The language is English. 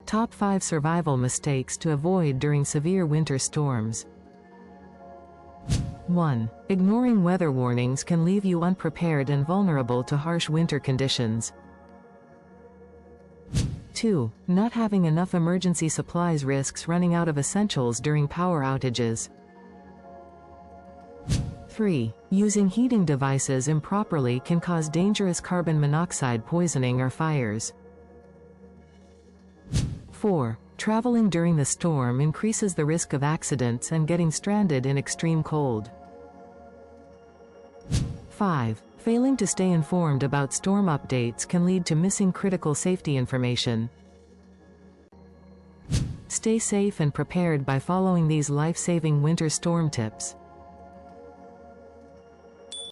Top 5 survival mistakes to avoid during severe winter storms. 1. Ignoring weather warnings can leave you unprepared and vulnerable to harsh winter conditions. 2. Not having enough emergency supplies risks running out of essentials during power outages. 3. Using heating devices improperly can cause dangerous carbon monoxide poisoning or fires. 4. Traveling during the storm increases the risk of accidents and getting stranded in extreme cold. 5. Failing to stay informed about storm updates can lead to missing critical safety information. Stay safe and prepared by following these life-saving winter storm tips.